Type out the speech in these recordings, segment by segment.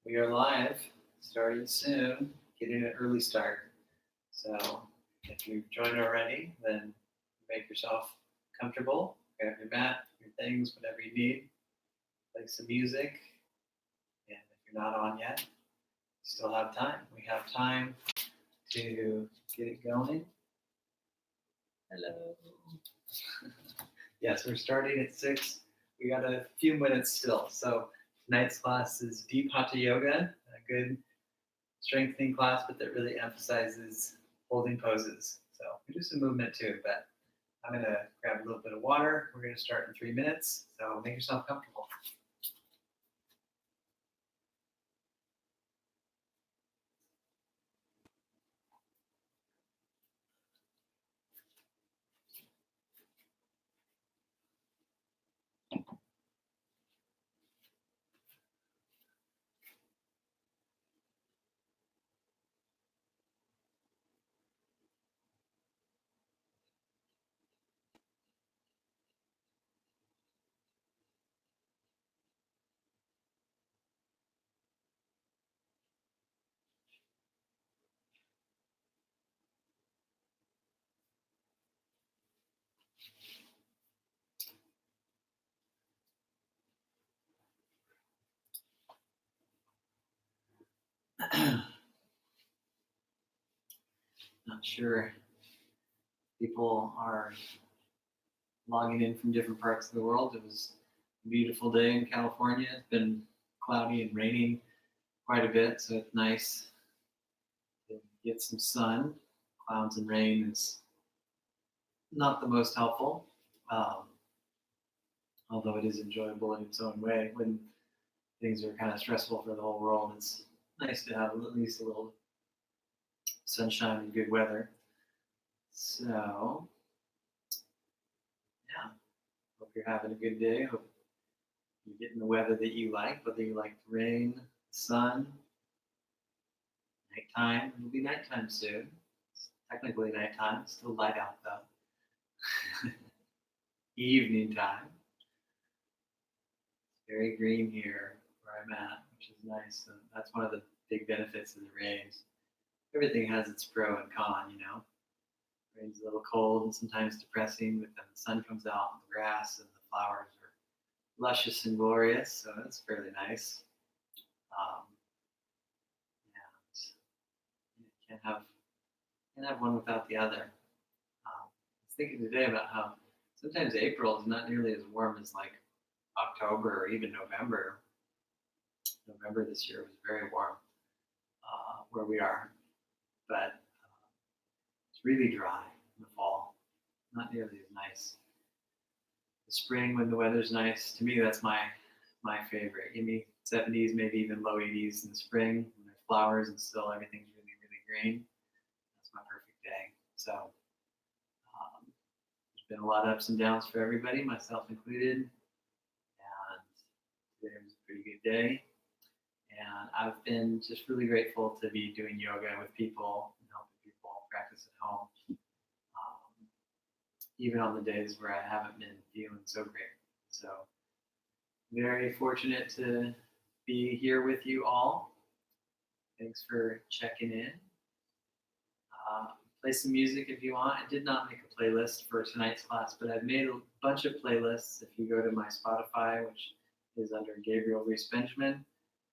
We are live, starting soon, getting an early start. So if you've joined already, then make yourself comfortable, grab your mat, your things, whatever you need, play some music. And if you're not on yet, you still have time. We have time to get it going. Hello. Yes, we're starting at 6. We got a few minutes still. So tonight's class is deep Hatha yoga, a good strengthening class, but that really emphasizes holding poses. So we do some movement too, but I'm going to grab a little bit of water. We're going to start in 3 minutes. So make yourself comfortable. Not sure people are logging in from different parts of the world. It was a beautiful day in California. It's been cloudy and raining quite a bit, so it's nice to get some sun. Clouds and rain is not the most helpful, although it is enjoyable in its own way. When things are kind of stressful for the whole world, it's nice to have at least a little sunshine and good weather. So, yeah, hope you're having a good day. Hope you're getting the weather that you like, whether you like the rain, sun, nighttime. It'll be nighttime soon. It's technically nighttime. It's still light out though. Evening time. It's very green here where I'm at, which is nice. And that's one of the big benefits of the rains. Everything has its pro and con, you know. Rain's a little cold and sometimes depressing, but then the sun comes out and the grass and the flowers are luscious and glorious, so that's fairly nice. And you can't have one without the other. I was thinking today about how sometimes April is not nearly as warm as like October or even November. November this year was very warm where we are, but it's really dry in the fall. Not nearly as nice. The spring when the weather's nice, to me that's my favorite. Give me 70s, maybe even low 80s in the spring when there's flowers and still everything's really, really green. That's my perfect day. So there's been a lot of ups and downs for everybody, myself included. And today was a pretty good day. And I've been just really grateful to be doing yoga with people and helping people practice at home. Even on the days where I haven't been feeling so great. So very fortunate to be here with you all. Thanks for checking in. Play some music if you want. I did not make a playlist for tonight's class, but I've made a bunch of playlists. If you go to my Spotify, which is under Gabriel Benjamin,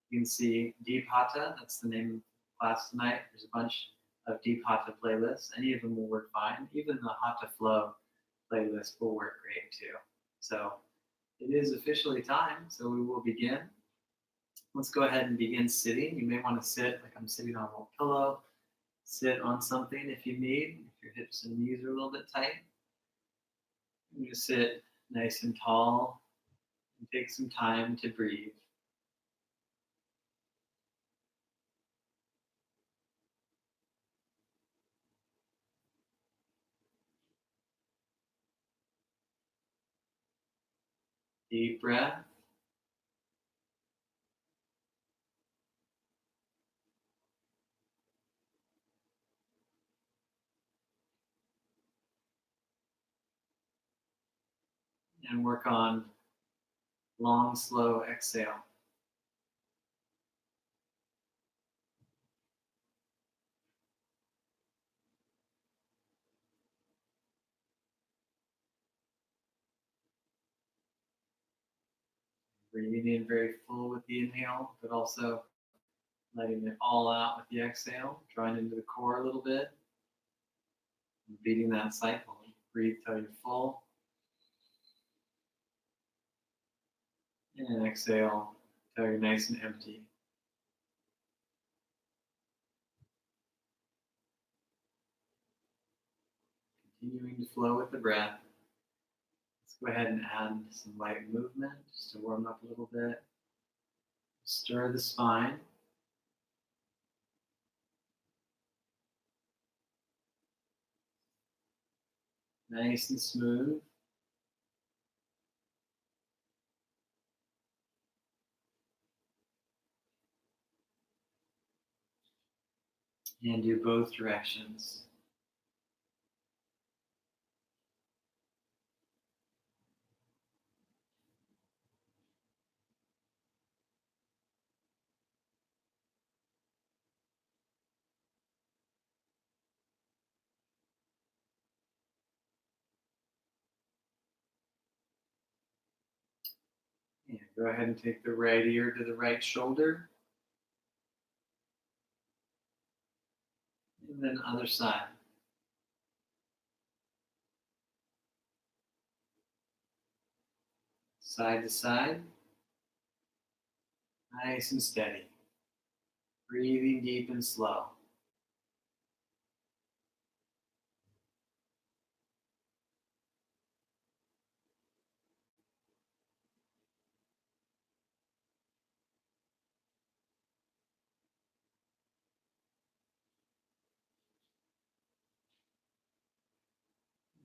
you can see Deep Hatha. That's the name of the class tonight. There's a bunch of Deep Hatha playlists. Any of them will work fine. Even the Hatha Flow playlist will work great too. So it is officially time, so we will begin. Let's go ahead and begin sitting. You may want to sit like I'm sitting on a little pillow. Sit on something if you need, if your hips and knees are a little bit tight. You just sit nice and tall and take some time to breathe. Deep breath. And work on long, slow exhale. Breathing in very full with the inhale, but also letting it all out with the exhale, drawing into the core a little bit, beating that cycle. Breathe till you're full, and exhale till you're nice and empty. Continuing to flow with the breath. Let's go ahead and add some light movement just to warm up a little bit. Stir the spine. Nice and smooth. And do both directions. And go ahead and take the right ear to the right shoulder. And then other side. Side to side. Nice and steady. Breathing deep and slow.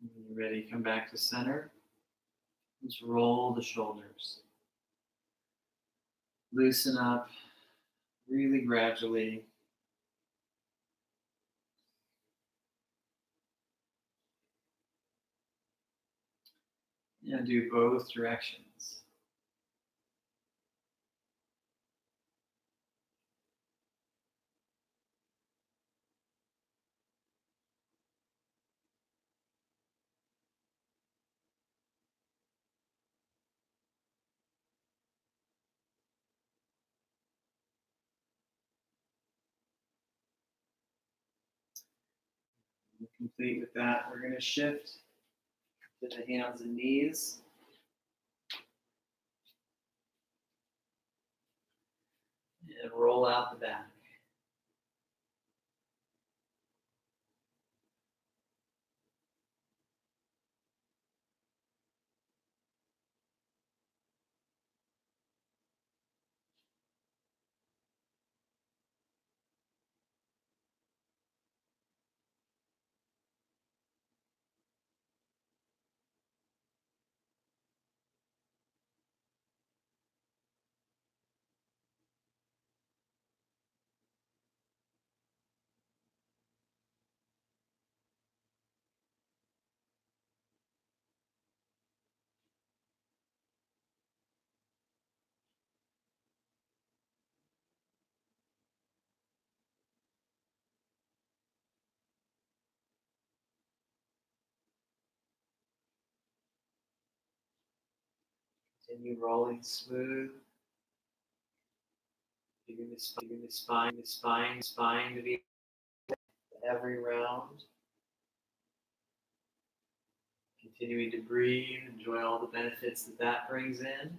When you're ready, come back to center. Just roll the shoulders. Loosen up really gradually. And do both directions. Complete with that, we're going to shift to the hands and knees. And roll out the back. Continue rolling smooth. Keeping the spine to be every round. Continuing to breathe, enjoy all the benefits that that brings in.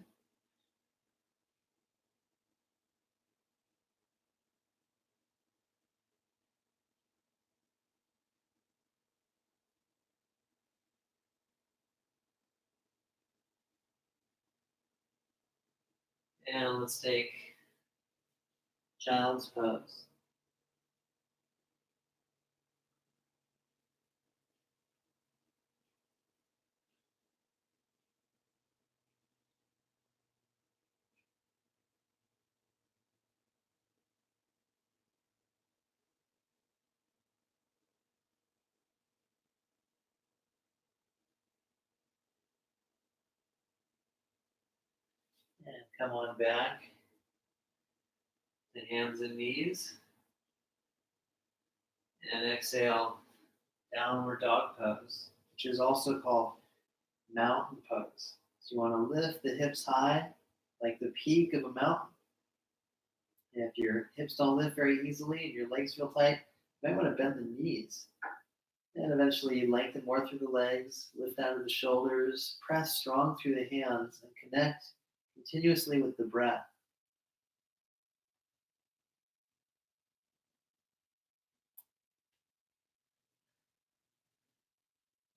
And let's take child's pose. And come on back to hands and knees. And exhale, downward dog pose, which is also called mountain pose. So you want to lift the hips high, like the peak of a mountain. And if your hips don't lift very easily and your legs feel tight, you might want to bend the knees. And eventually lengthen more through the legs, lift out of the shoulders, press strong through the hands, and connect continuously with the breath.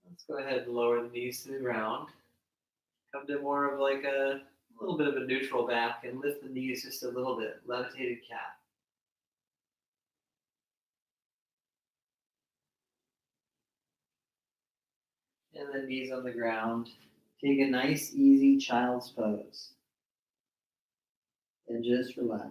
Let's go ahead and lower the knees to the ground. Come to more of like a little bit of a neutral back and lift the knees just a little bit. Levitated cat. And then knees on the ground. Take a nice, easy child's pose. And just relax.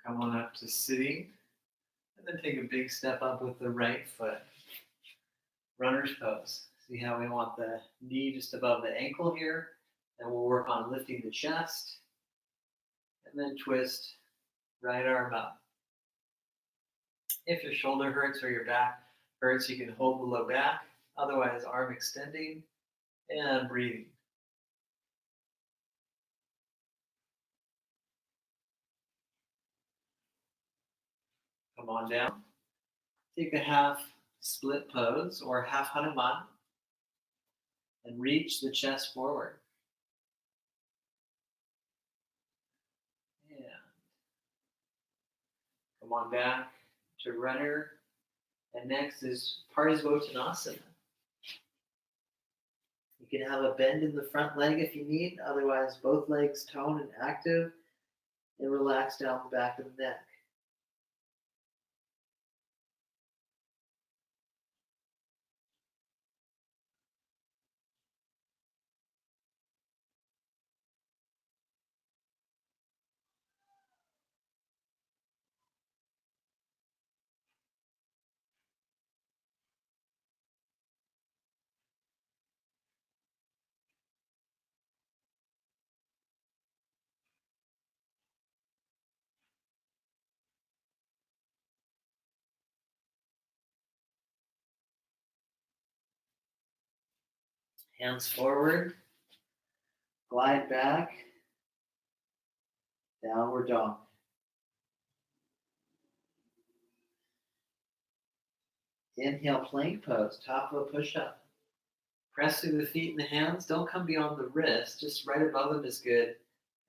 Come on up to sitting. And then take a big step up with the right foot. Runner's pose. See how we want the knee just above the ankle here. And we'll work on lifting the chest. And then twist, right arm up. If your shoulder hurts or your back hurts, you can hold the low back. Otherwise, arm extending and breathing. Come on down. Take a half split pose or half Hanuman and reach the chest forward. And come on back to runner. And next is Parsvottanasana. You can have a bend in the front leg if you need. Otherwise, both legs tone and active and relax down the back of the neck. Hands forward, glide back, downward dog. Inhale, plank pose, top of a push-up. Press through the feet and the hands. Don't come beyond the wrist, just right above them is good.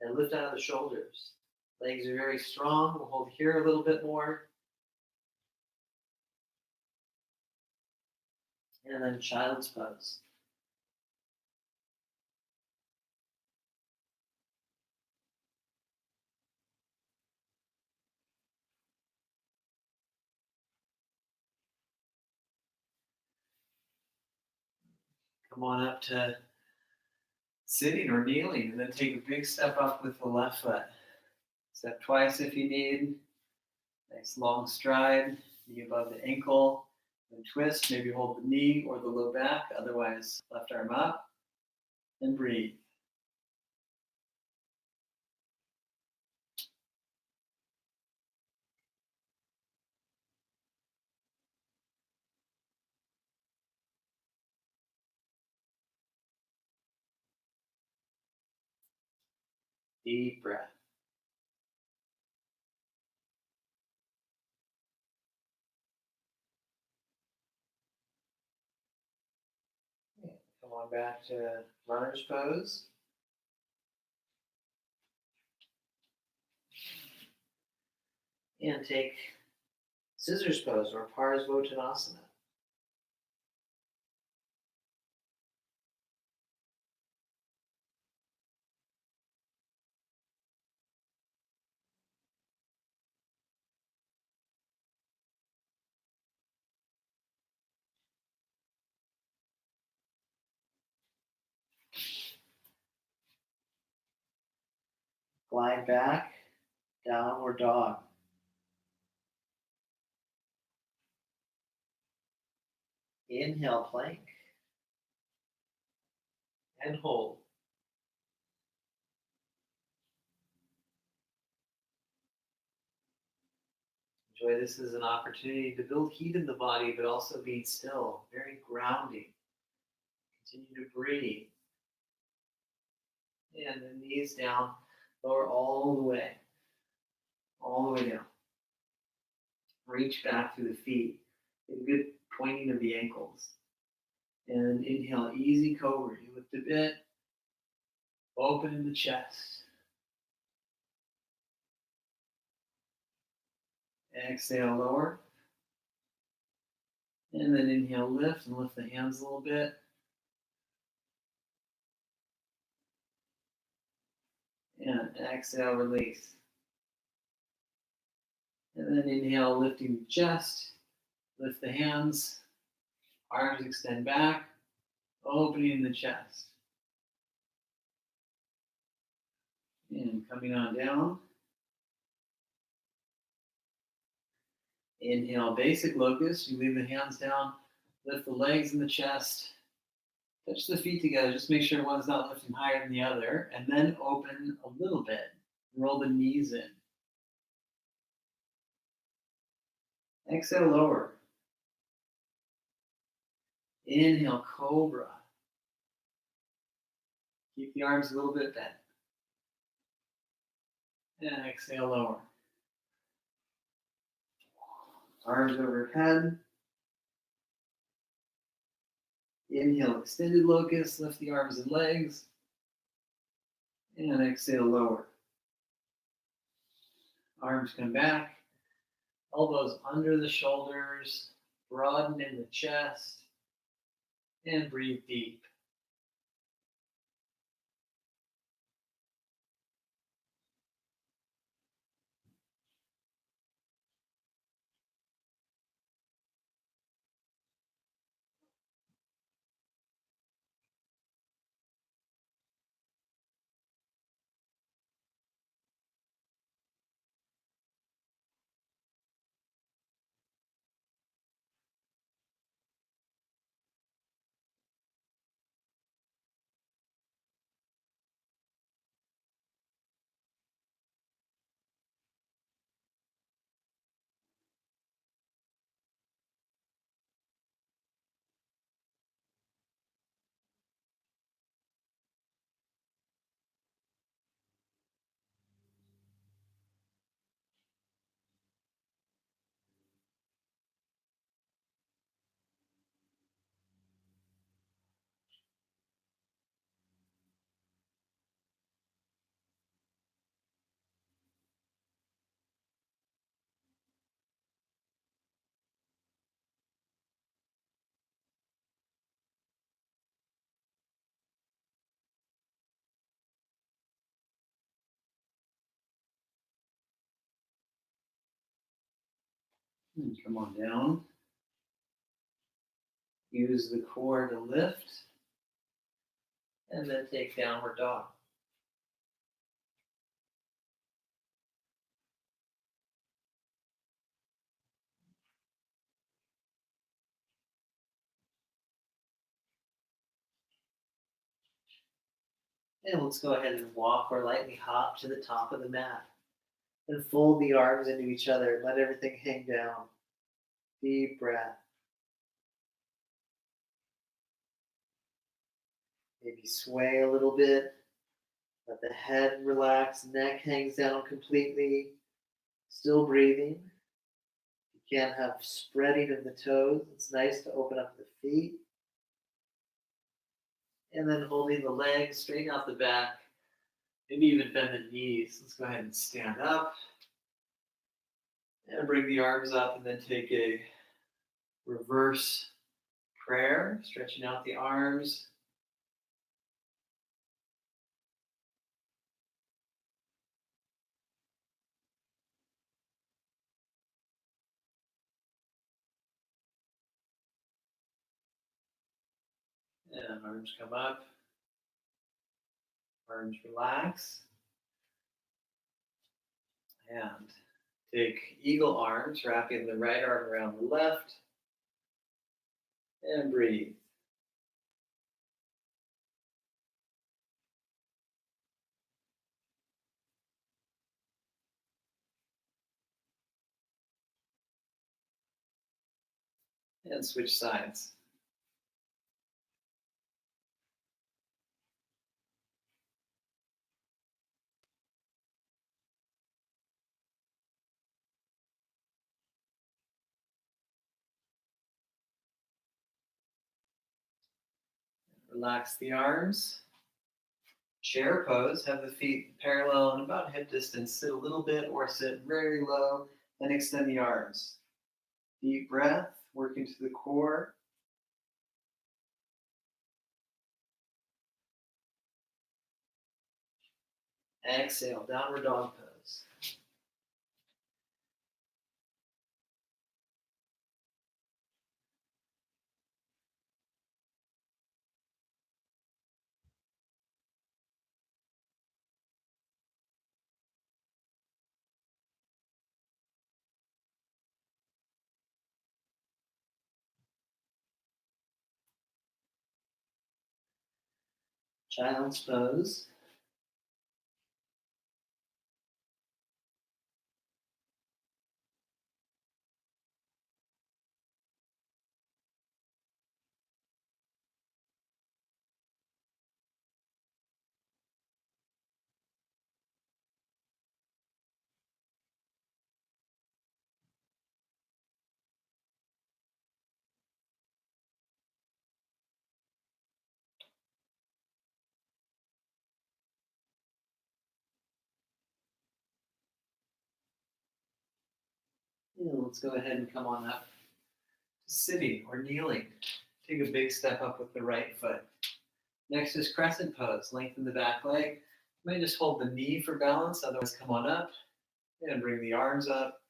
And lift out of the shoulders. Legs are very strong. We'll hold here a little bit more. And then child's pose. Come on up to sitting or kneeling, and then take a big step up with the left foot. Step twice if you need. Nice long stride, knee above the ankle. Then twist, maybe hold the knee or the low back. Otherwise, left arm up and breathe. Deep breath. Come on back to runner's pose. And take scissors pose or Parsvottanasana. Glide back, downward dog. Inhale, plank. And hold. Enjoy this as an opportunity to build heat in the body, but also being still, very grounding. Continue to breathe. And the knees down, lower all the way down. Reach back through the feet. Get a good pointing of the ankles. And inhale, easy cobra. You lift a bit, open in the chest. Exhale, lower. And then inhale, lift, and lift the hands a little bit. And exhale, release. And then inhale, lifting the chest. Lift the hands. Arms extend back. Opening the chest. And coming on down. Inhale, basic locust. You leave the hands down. Lift the legs and the chest. Touch the feet together. Just make sure one's not lifting higher than the other. And then open a little bit. Roll the knees in. Exhale, lower. Inhale, cobra. Keep the arms a little bit bent. And exhale, lower. Arms overhead. Inhale, extended locust. Lift the arms and legs. And exhale, lower. Arms come back. Elbows under the shoulders. Broaden in the chest. And breathe deep. And come on down. Use the core to lift. And then take downward dog. And let's go ahead and walk or lightly hop to the top of the mat. And fold the arms into each other. Let everything hang down. Deep breath. Maybe sway a little bit. Let the head relax. Neck hangs down completely. Still breathing. You can't have spreading of the toes. It's nice to open up the feet. And then holding the legs straight out the back. Maybe even bend the knees. Let's go ahead and stand up. And bring the arms up and then take a reverse prayer, stretching out the arms. And arms come up. Arms relax. And take eagle arms, wrapping the right arm around the left. And breathe. And switch sides. Relax the arms. Chair pose, have the feet parallel and about hip distance. Sit a little bit or sit very low and extend the arms. Deep breath, working to the core. Exhale, downward dog pose. Child's pose. And let's go ahead and come on up to sitting or kneeling. Take a big step up with the right foot. Next is crescent pose. Lengthen the back leg. You might just hold the knee for balance, otherwise come on up and bring the arms up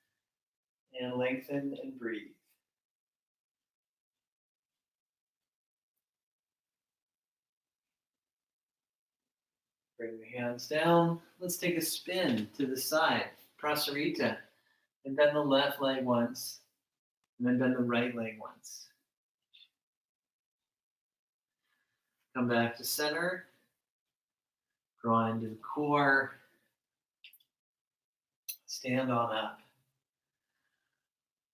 and lengthen and breathe. Bring the hands down. Let's take a spin to the side, prasarita, and bend the left leg once, and then bend the right leg once. Come back to center. Draw into the core. Stand on up.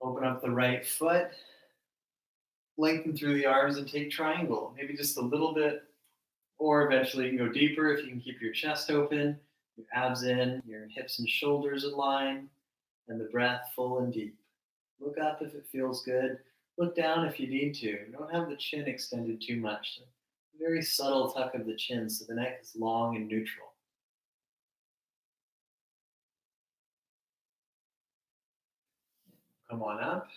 Open up the right foot. Lengthen through the arms and take triangle. Maybe just a little bit, or eventually you can go deeper if you can keep your chest open, your abs in, your hips and shoulders in line, and the breath full and deep. Look up if it feels good. Look down if you need to. Don't have the chin extended too much. A very subtle tuck of the chin so the neck is long and neutral. Come on up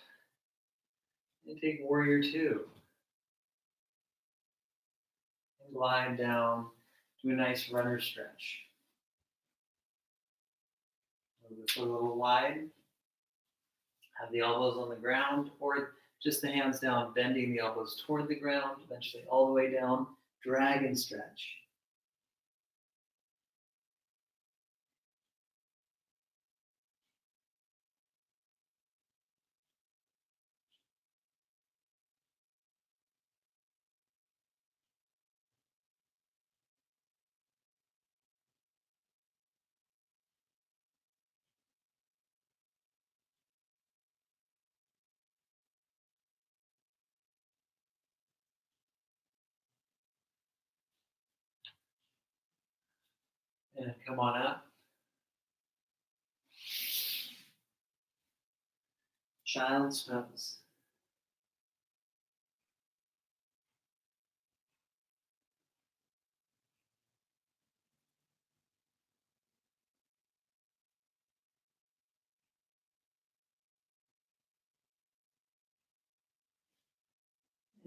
and take warrior two. And glide down to a nice runner stretch. Move the foot a little wide. Have the elbows on the ground or just the hands down, bending the elbows toward the ground, eventually all the way down. Drag and stretch. And come on up. Child's pose.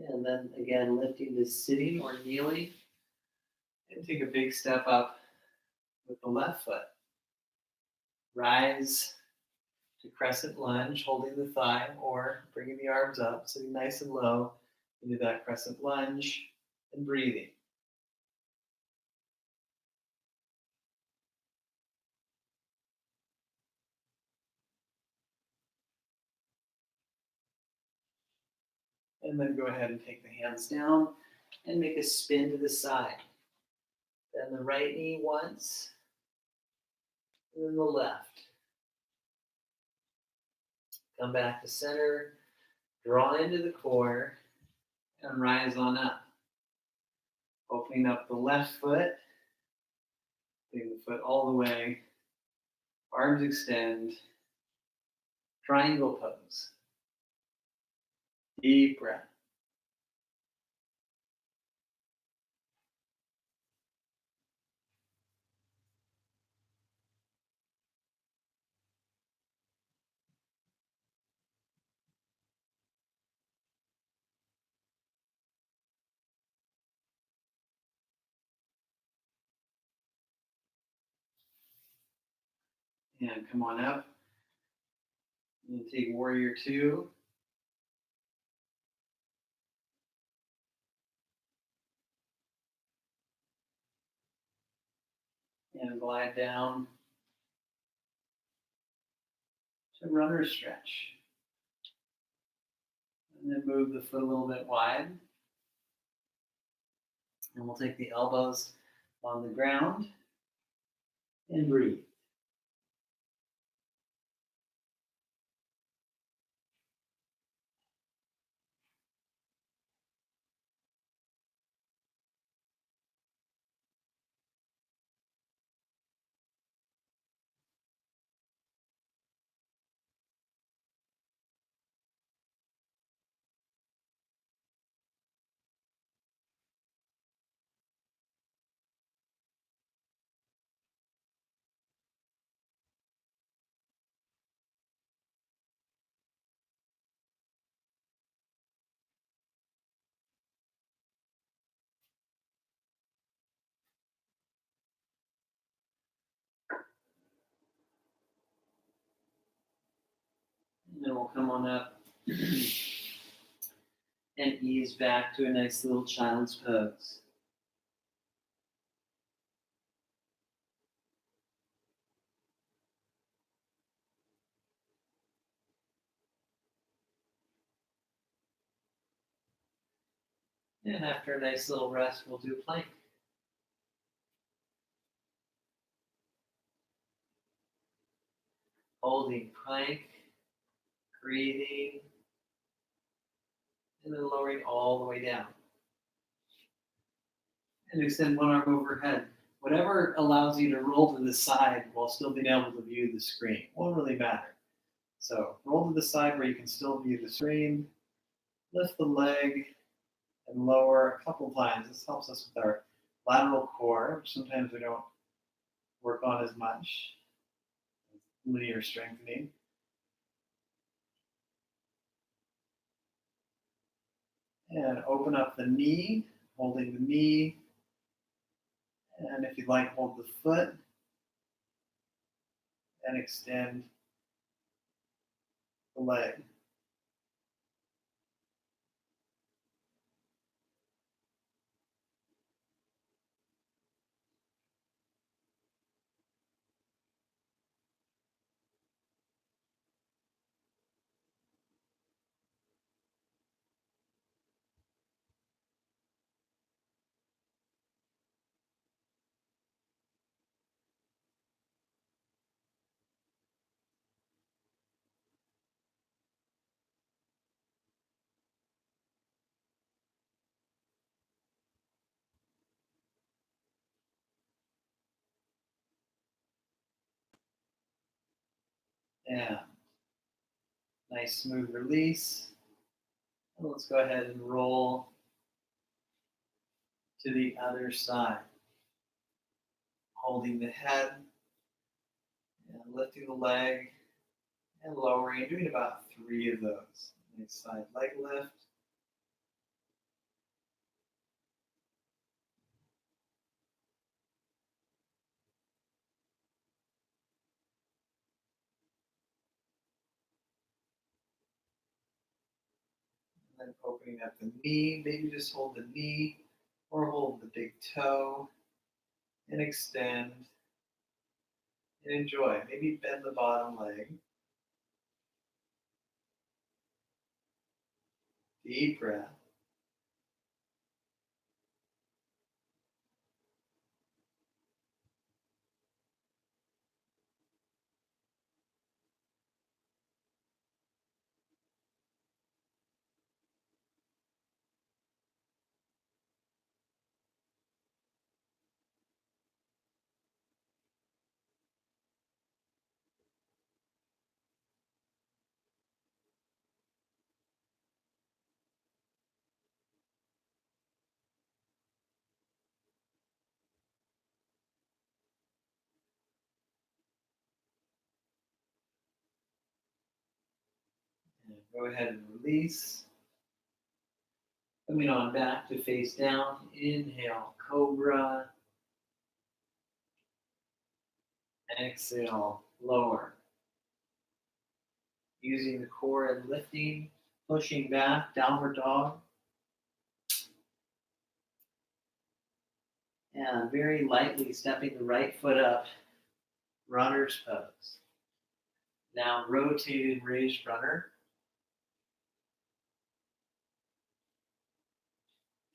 And then again, lifting to sitting or kneeling. And take a big step up with the left foot. Rise to crescent lunge, holding the thigh or bringing the arms up, sitting nice and low into that crescent lunge and breathing. And then go ahead and take the hands down and make a spin to the side. Then the right knee once, and then the left. Come back to center, draw into the core, and rise on up. Opening up the left foot, taking the foot all the way, arms extend, triangle pose. Deep breath. And come on up. And take warrior two. And glide down to runner stretch. And then move the foot a little bit wide. And we'll take the elbows on the ground and breathe. And then we'll come on up and ease back to a nice little child's pose. And after a nice little rest, we'll do plank. Holding plank, breathing, and then lowering all the way down. And extend one arm overhead. Whatever allows you to roll to the side while still being able to view the screen. Won't really matter. So roll to the side where you can still view the screen. Lift the leg and lower a couple times. This helps us with our lateral core, which sometimes we don't work on as much. Linear strengthening. And open up the knee, holding the knee. And if you'd like, hold the foot. And extend the leg. And nice smooth release. And let's go ahead and roll to the other side. Holding the head and lifting the leg and lowering, doing about 3 of those. Nice side leg lift. And then opening up the knee, maybe just hold the knee or hold the big toe and extend and enjoy. Maybe bend the bottom leg. Deep breath. And go ahead and release. Coming on back to face down. Inhale, cobra. Exhale, lower. Using the core and lifting, pushing back, downward dog. And very lightly stepping the right foot up, runner's pose. Now rotated raised runner.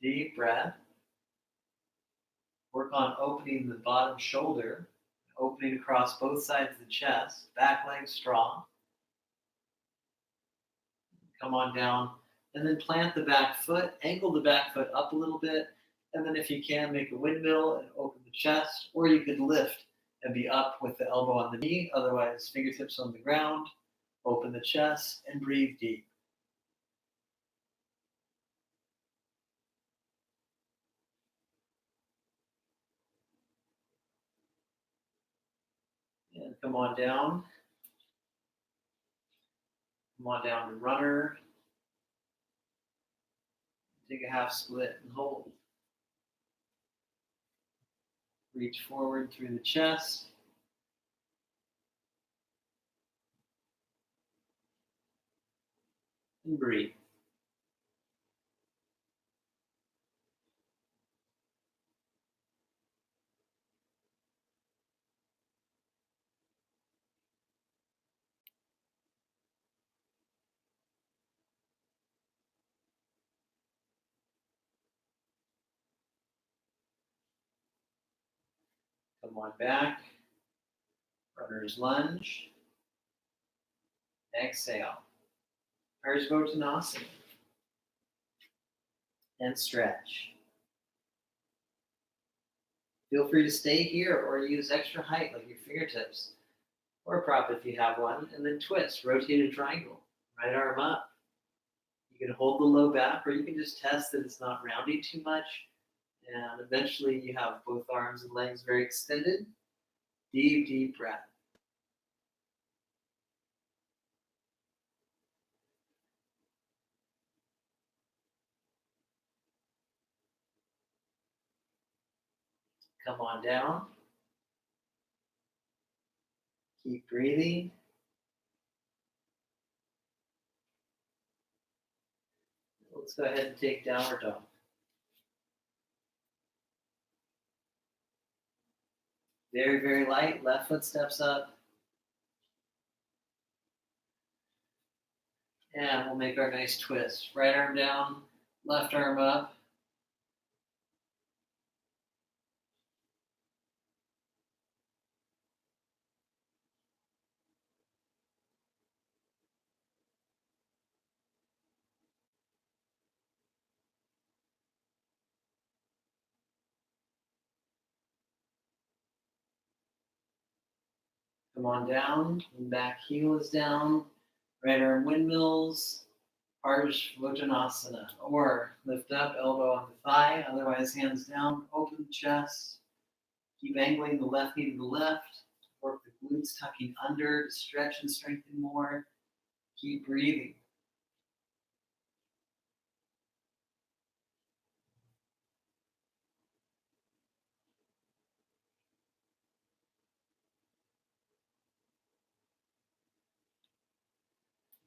Deep breath. Work on opening the bottom shoulder, opening across both sides of the chest, back leg strong. Come on down, and then plant the back foot, angle the back foot up a little bit, and then if you can, make a windmill and open the chest, or you could lift and be up with the elbow on the knee, otherwise fingertips on the ground, open the chest, and breathe deep. And come on down. Come on down to runner. Take a half split and hold. Reach forward through the chest. And breathe. Come on back. Runner's lunge. Exhale. Parsvottanasana. And stretch. Feel free to stay here or use extra height like your fingertips. Or prop if you have one. And then twist, rotated triangle. Right arm up. You can hold the low back or you can just test that it's not rounding too much. And eventually you have both arms and legs very extended. Deep, deep breath. Come on down. Keep breathing. Let's go ahead and take downward dog. Very, very light. Left foot steps up. And we'll make our nice twist. Right arm down, left arm up. Come on down, and back heel is down. Right arm windmills, Parsvottanasana. Or lift up, elbow on the thigh, otherwise hands down, open the chest. Keep angling the left knee to the left. Work the glutes tucking under to stretch and strengthen more. Keep breathing.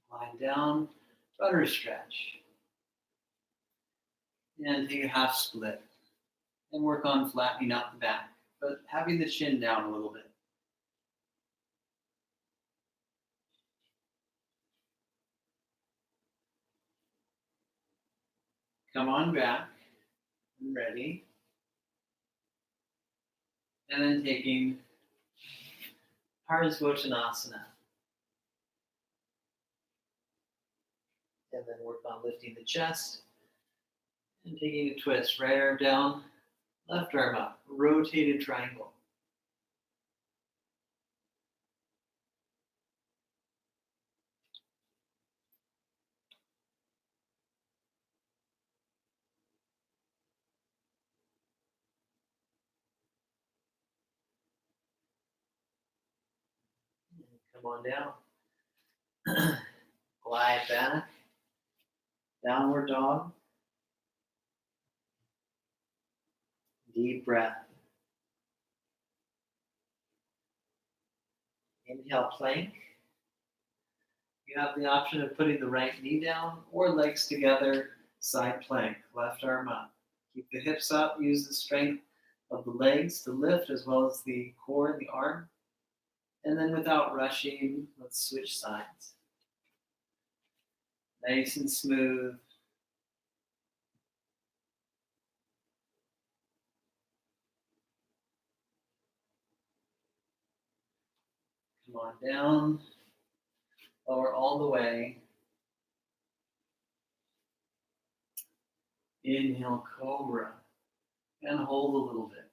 Lie down, runner stretch. And take a half split. And work on flattening out the back, but having the chin down a little bit. Come on back. And ready. And then taking Parsvottanasana. And then work on lifting the chest. And taking a twist. Right arm down, left arm up. Rotated triangle. Come on down. Glide back. Downward dog. Deep breath. Inhale, plank. You have the option of putting the right knee down or legs together, side plank, left arm up. Keep the hips up, use the strength of the legs to lift as well as the core and the arm. And then without rushing, let's switch sides. Nice and smooth. Come on down. Lower all the way. Inhale, cobra. And hold a little bit.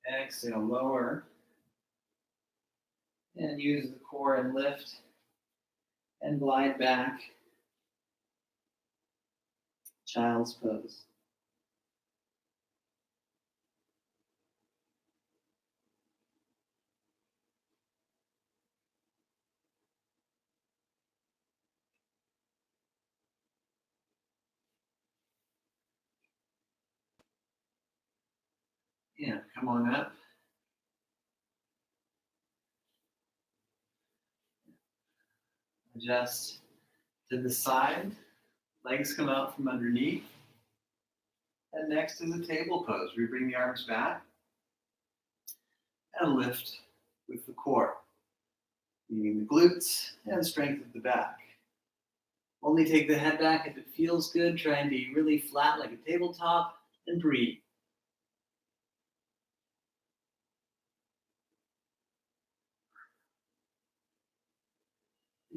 Exhale, lower. And use the core and lift. And glide back. Child's pose. Yeah, come on up. Adjust to the side. Legs come out from underneath. And next is a table pose. We bring the arms back and lift with the core, meaning the glutes and strength of the back. Only take the head back if it feels good. Try and be really flat like a tabletop and breathe.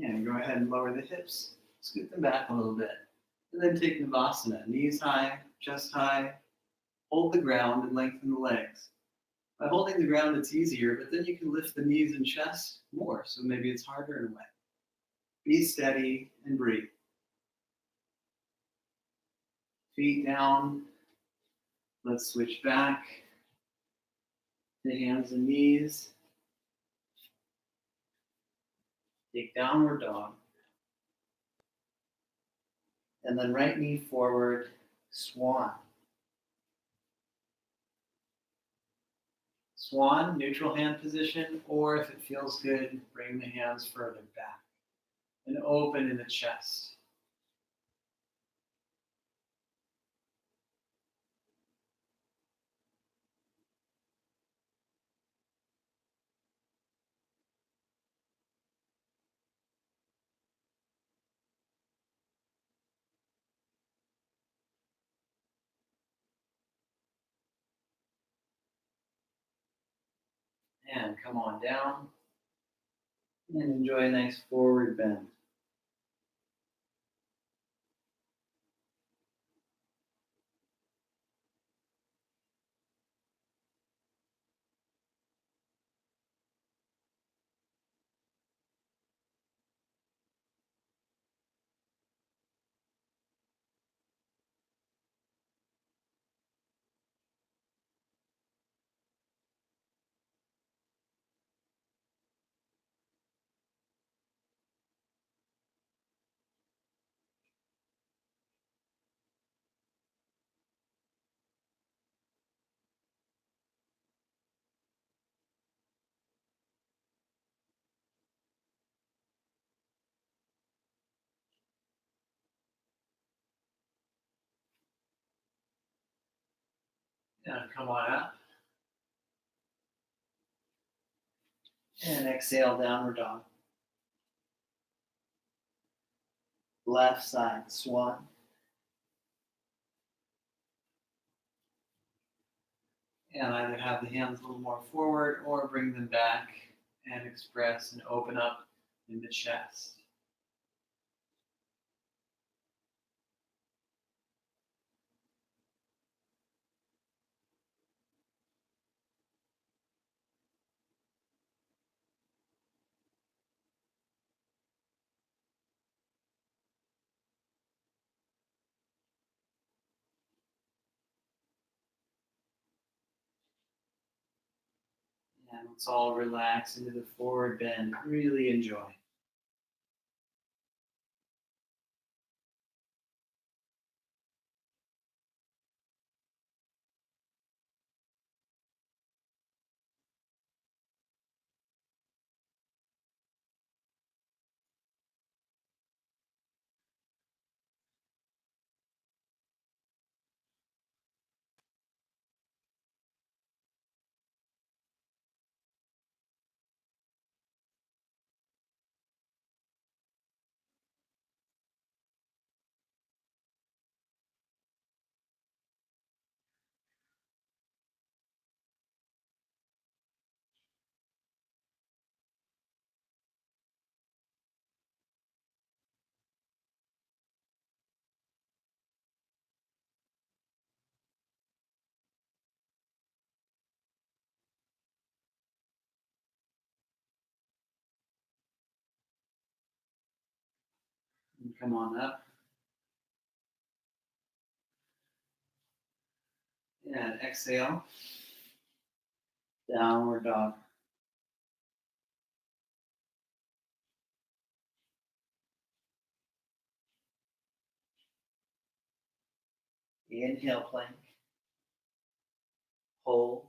And go ahead and lower the hips, scoot them back a little bit. And then take Navasana, knees high, chest high, hold the ground and lengthen the legs. By holding the ground, it's easier, but then you can lift the knees and chest more, so maybe it's harder in a way. Be steady and breathe. Feet down. Let's switch back to hands and knees. Take downward dog. And then right knee forward, swan. Swan, neutral hand position, or if it feels good, bring the hands further back and open in the chest. And come on down and enjoy a nice forward bend. And come on up. And exhale, downward dog. Left side swan. And either have the hands a little more forward or bring them back and express and open up in the chest. And let's all relax into the forward bend. Really enjoy. And come on up. And exhale. Downward dog. Inhale, plank. Hold.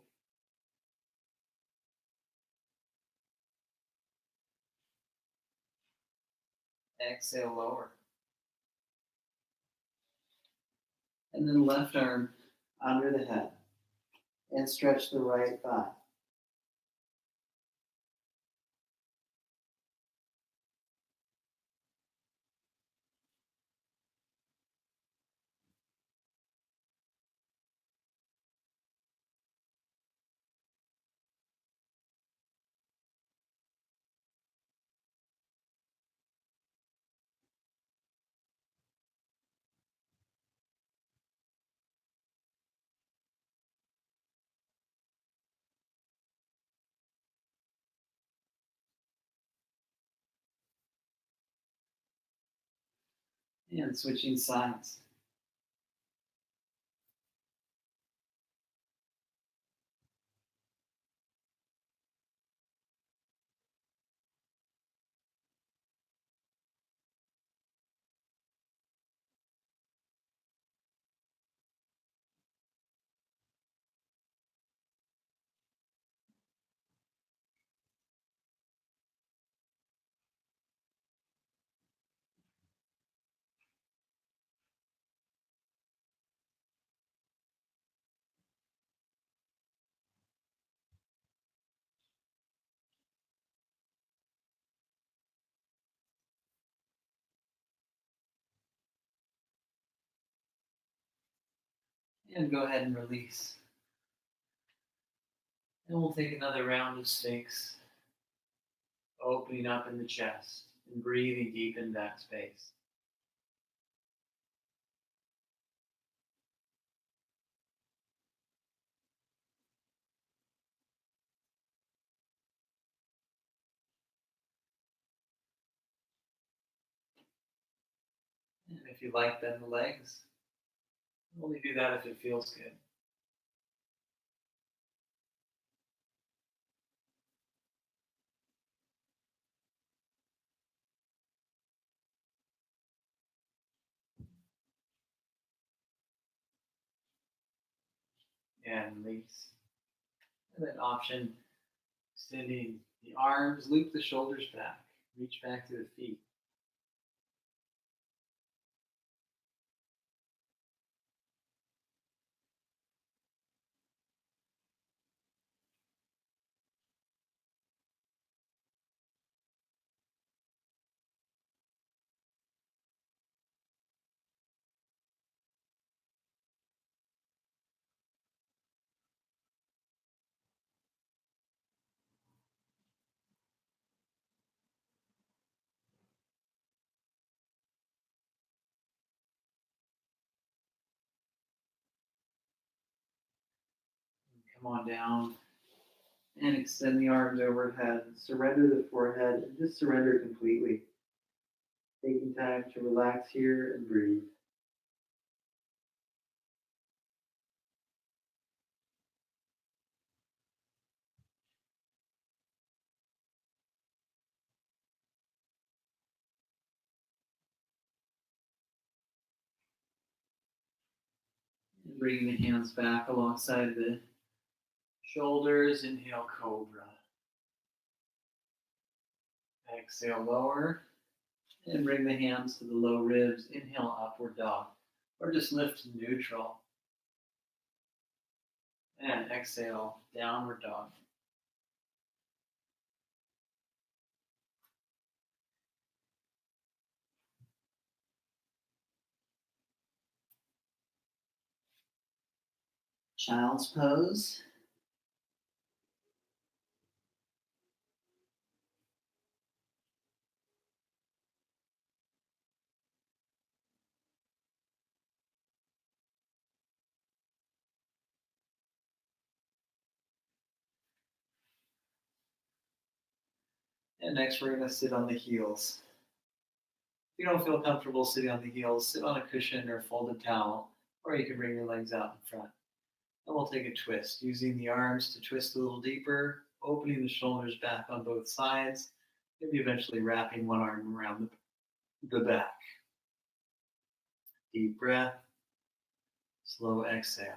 Exhale, lower. And then left arm under the head. And stretch the right thigh. And switching sides. And go ahead and release. And we'll take another round of Sphinx. Opening up in the chest and breathing deep in that space. And if you like, bend the legs. Only do that if it feels good. And release. And then option, extending the arms, loop the shoulders back, reach back to the feet. Come on down and extend the arms overhead. Surrender the forehead and just surrender completely. Taking time to relax here and breathe. And bringing the hands back alongside the shoulders. Inhale, cobra. Exhale, lower. And bring the hands to the low ribs. Inhale, upward dog. Or just lift to neutral. And exhale, downward dog. Child's pose. And next we're going to sit on the heels. If you don't feel comfortable sitting on the heels, sit on a cushion or a folded towel, or you can bring your legs out in front. And we'll take a twist, using the arms to twist a little deeper, opening the shoulders back on both sides, maybe eventually wrapping one arm around the back. Deep breath, slow exhale.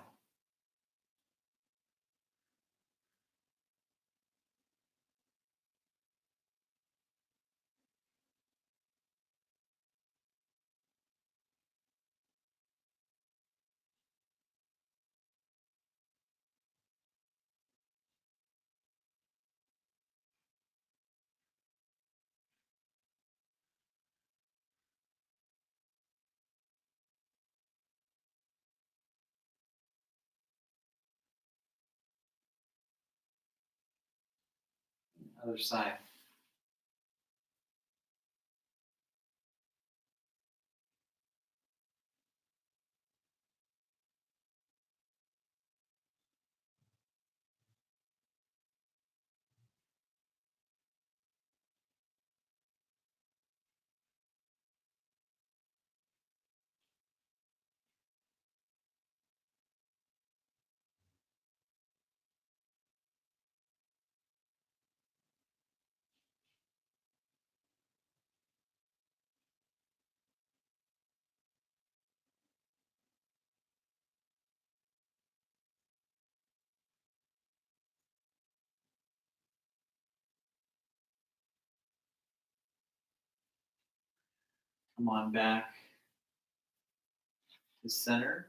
Other side. Come on back to center.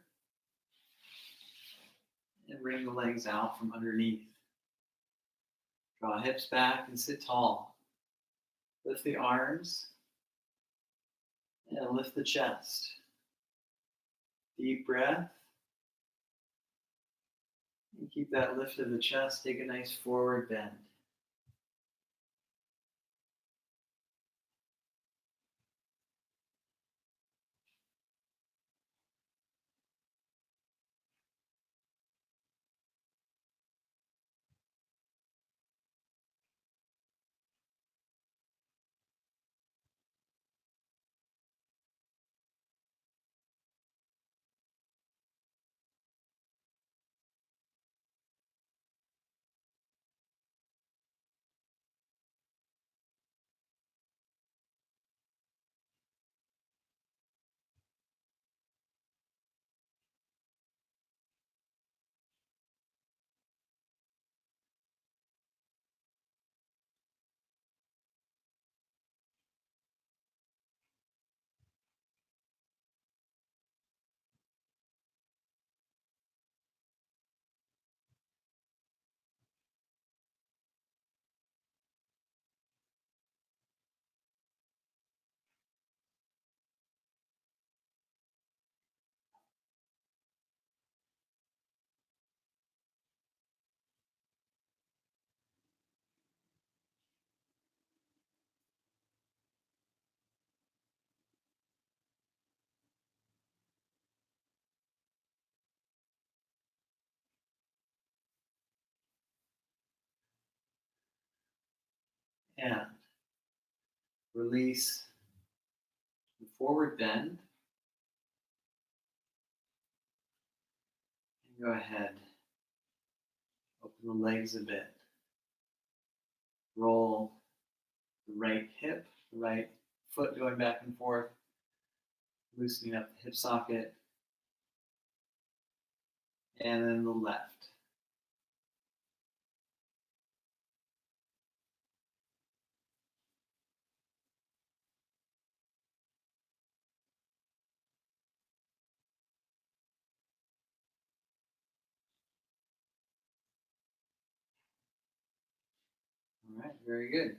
And bring the legs out from underneath. Draw hips back and sit tall. Lift the arms and lift the chest. Deep breath. And keep that lift of the chest. Take a nice forward bend. And release the forward bend. And go ahead. Open the legs a bit. Roll the right hip, the right foot going back and forth, loosening up the hip socket, and then the left. All right, very good.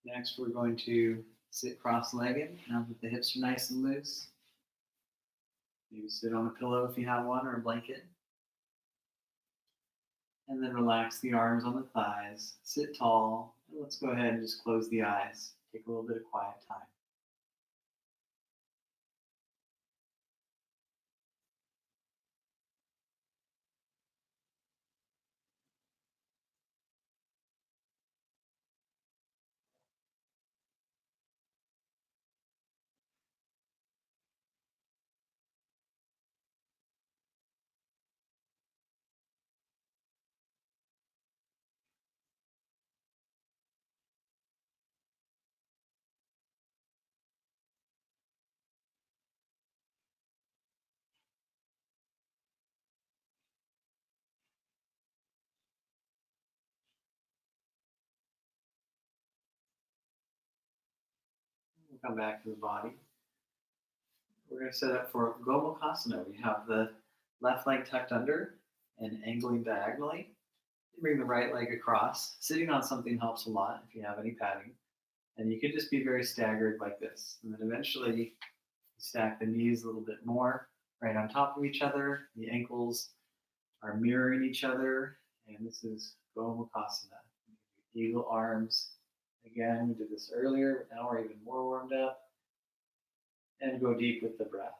Next, we're going to sit cross-legged. Now that the hips are nice and loose, maybe sit on a pillow if you have one or a blanket. And then relax the arms on the thighs. Sit tall. And let's go ahead and just close the eyes. Take a little bit of quiet time. We'll come back to the body. We're going to set up for Gomukhasana. We have the left leg tucked under and angling diagonally. You bring the right leg across. Sitting on something helps a lot if you have any padding. And you could just be very staggered like this. And then eventually you stack the knees a little bit more right on top of each other. The ankles are mirroring each other. And this is Gomukhasana. Eagle arms. Again, we did this earlier, but now we're even more warmed up. And go deep with the breath.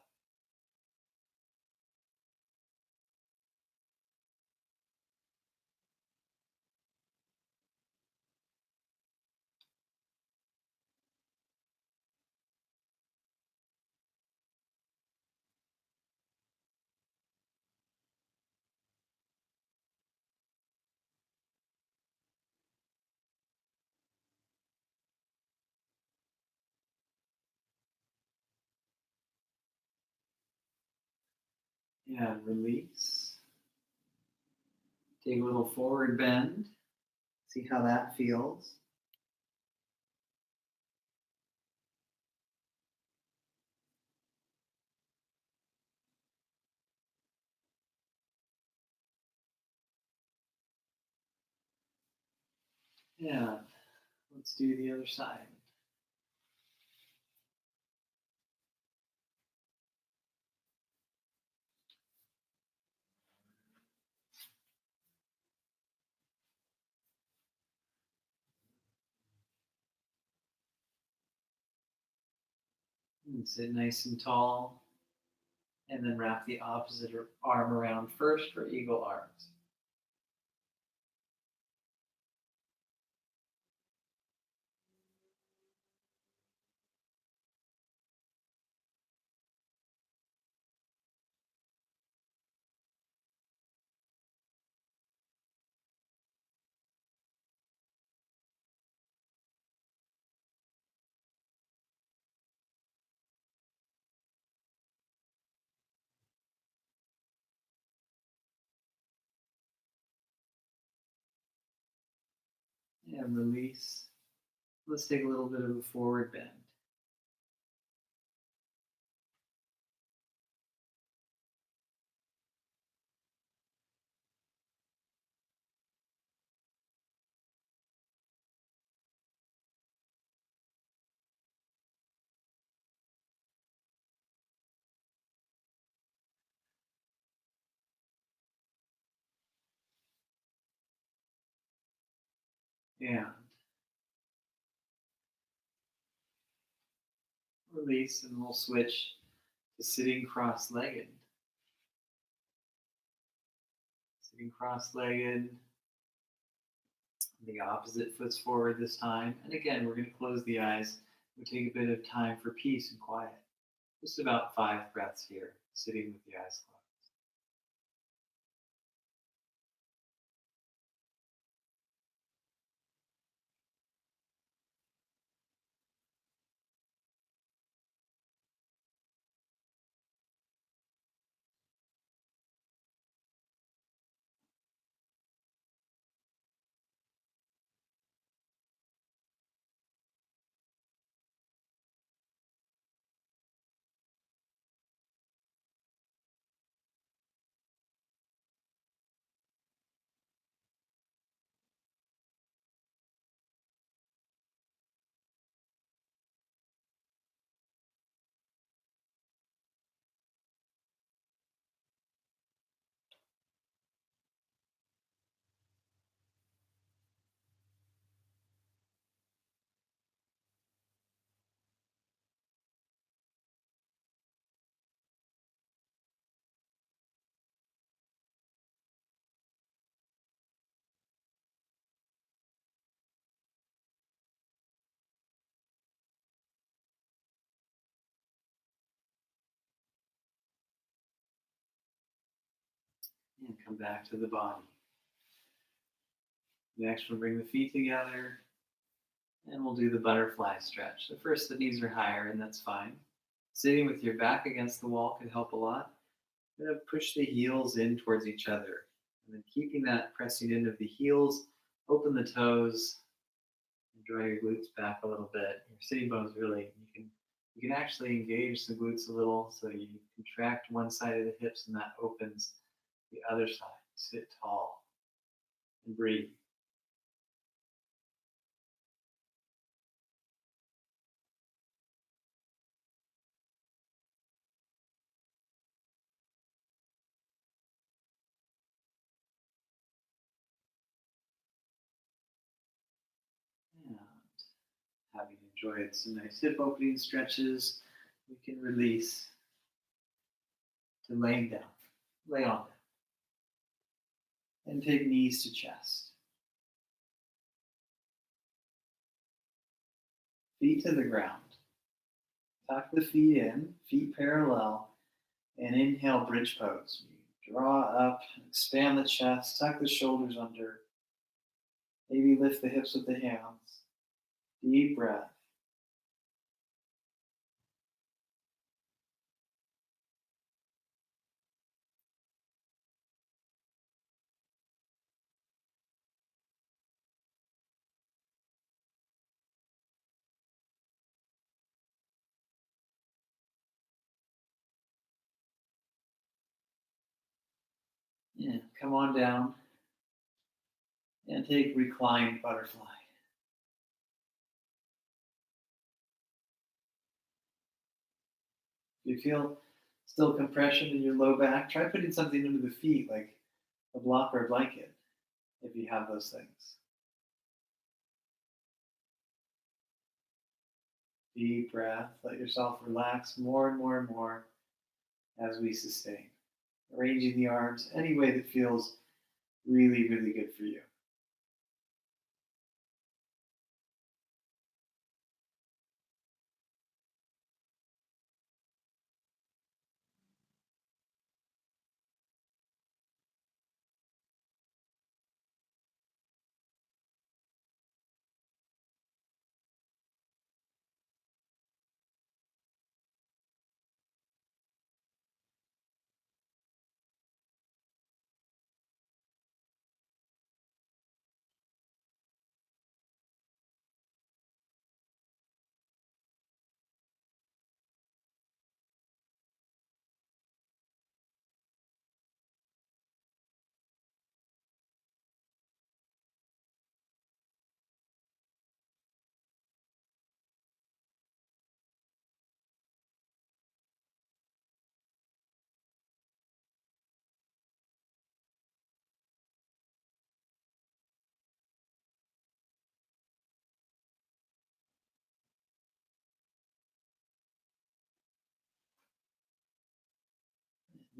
And release. Take a little forward bend. See how that feels. Yeah, let's do the other side. And sit nice and tall. And then wrap the opposite arm around first for eagle arms. And release. Let's take a little bit of a forward bend. And release, and we'll switch to sitting cross-legged. Sitting cross-legged. The opposite foot's forward this time. And again, we're going to close the eyes. We take a bit of time for peace and quiet. Just about 5 breaths here, sitting with the eyes closed. And come back to the body. Next, we'll bring the feet together and we'll do the butterfly stretch. So first, the knees are higher, and that's fine. Sitting with your back against the wall can help a lot. You're going to push the heels in towards each other. And then keeping that pressing in of the heels, open the toes, and draw your glutes back a little bit. Your sitting bones really, you can actually engage the glutes a little, so you contract one side of the hips and that opens the other side. Sit tall and breathe. And having enjoyed some nice hip opening stretches, we can release to laying down. Lay on down. And take knees to chest. Feet to the ground. Tuck the feet in, feet parallel, and inhale, bridge pose. You draw up, expand the chest, tuck the shoulders under. Maybe lift the hips with the hands. Deep breath. And come on down and take reclined butterfly. If you feel still compression in your low back, try putting something under the feet like a block or a blanket if you have those things. Deep breath. Let yourself relax more and more and more as we sustain. Arranging the arms any way that feels really, really good for you.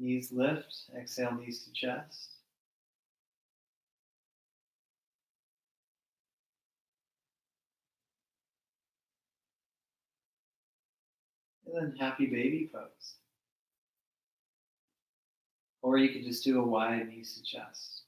Knees lift, exhale, knees to chest. And then happy baby pose. Or you can just do a wide knees to chest.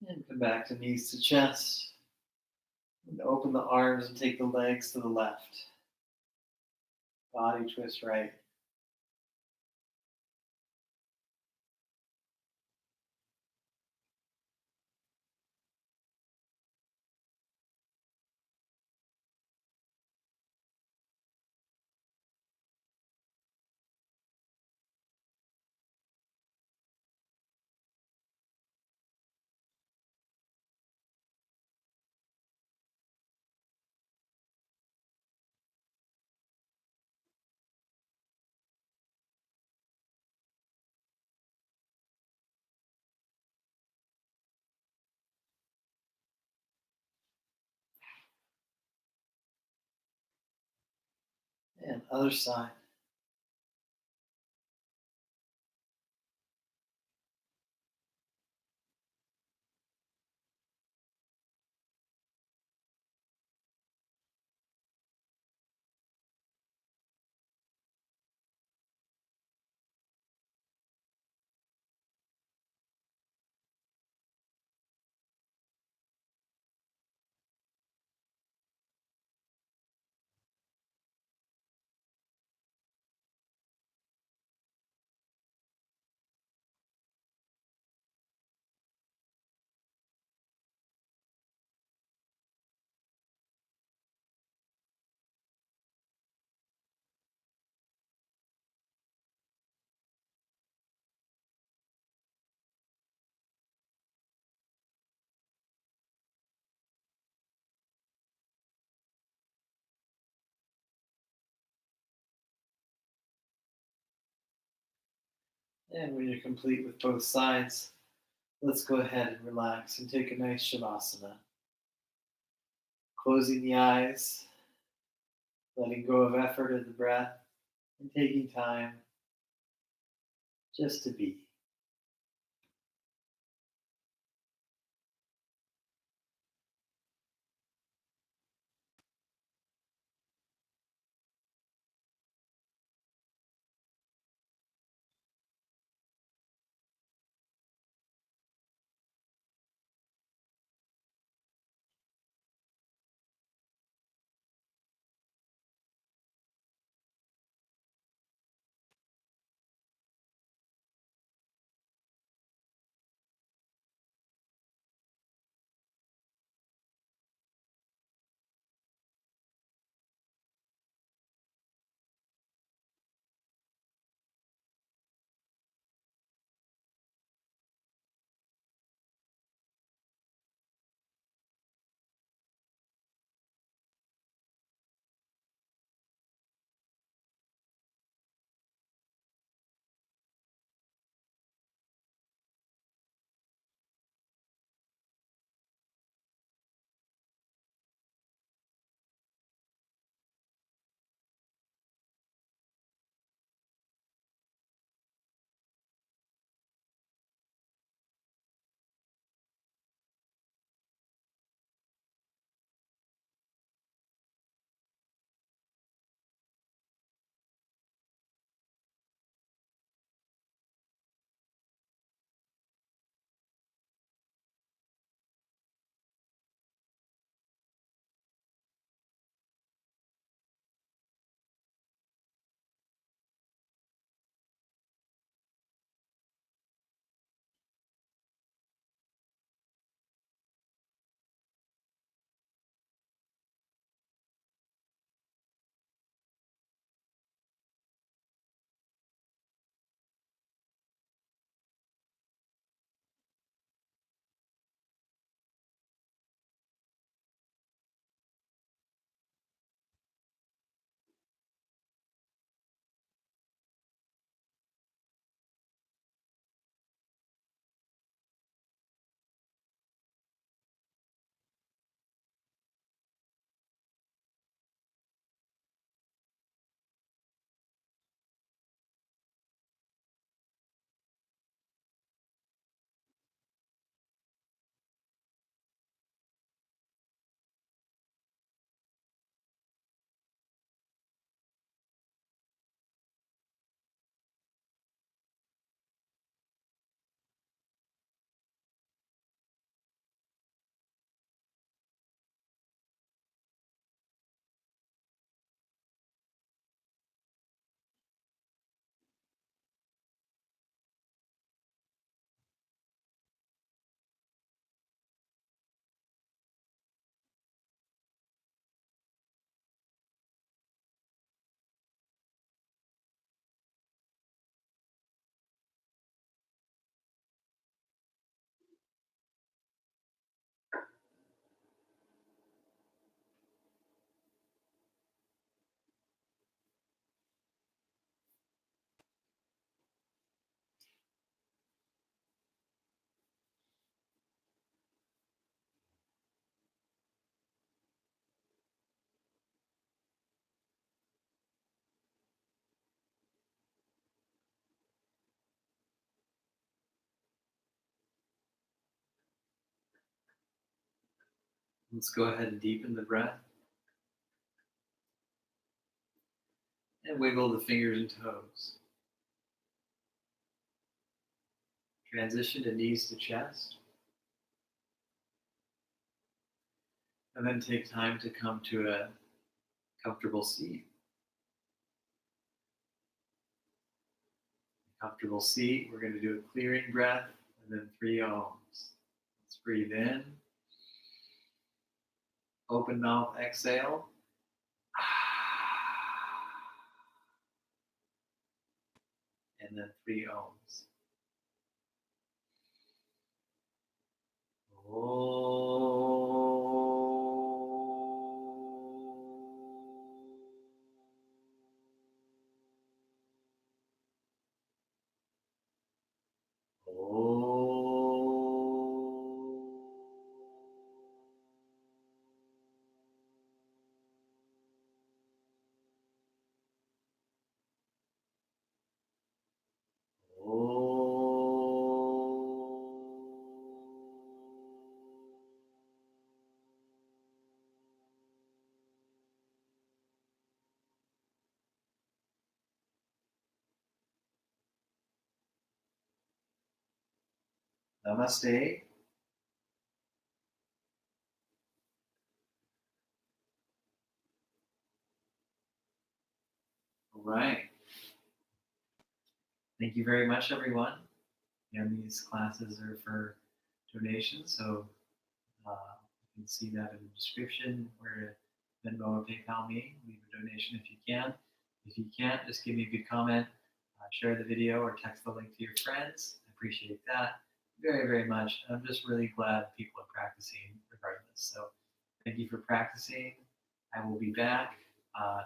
And come back to knees to chest. And open the arms and take the legs to the left. Body twist right. And other side. And when you're complete with both sides, let's go ahead and relax and take a nice Shavasana. Closing the eyes, letting go of effort of the breath, and taking time just to be. Let's go ahead and deepen the breath. And wiggle the fingers and toes. Transition to knees to chest. And then take time to come to a comfortable seat. Comfortable seat, we're going to do a clearing breath and then 3 ohms. Let's breathe in. Open mouth, exhale. And then 3 ohms. Namaste. All right. Thank you very much, everyone. And these classes are for donations, so you can see that in the description where to Venmo or PayPal me. Leave a donation if you can. If you can't, just give me a good comment, share the video, or text the link to your friends. I appreciate that very, very much. I'm just really glad people are practicing regardless. So thank you for practicing. I will be back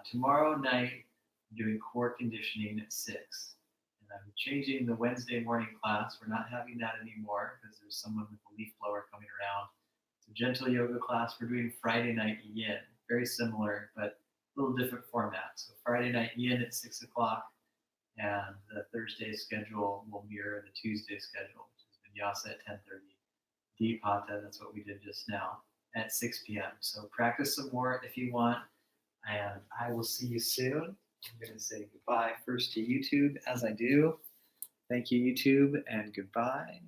tomorrow night doing core conditioning at 6. And I'm changing the Wednesday morning class. We're not having that anymore because there's someone with a leaf blower coming around. It's a gentle yoga class. We're doing Friday night yin. Very similar, but a little different format. So Friday night yin at 6 o'clock. And the Thursday schedule will mirror the Tuesday schedule, which is vinyasa at 10:30. Deep Hatha, that's what we did just now, at 6 p.m. So practice some more if you want, and I will see you soon. I'm going to say goodbye first to YouTube, as I do. Thank you, YouTube, and goodbye.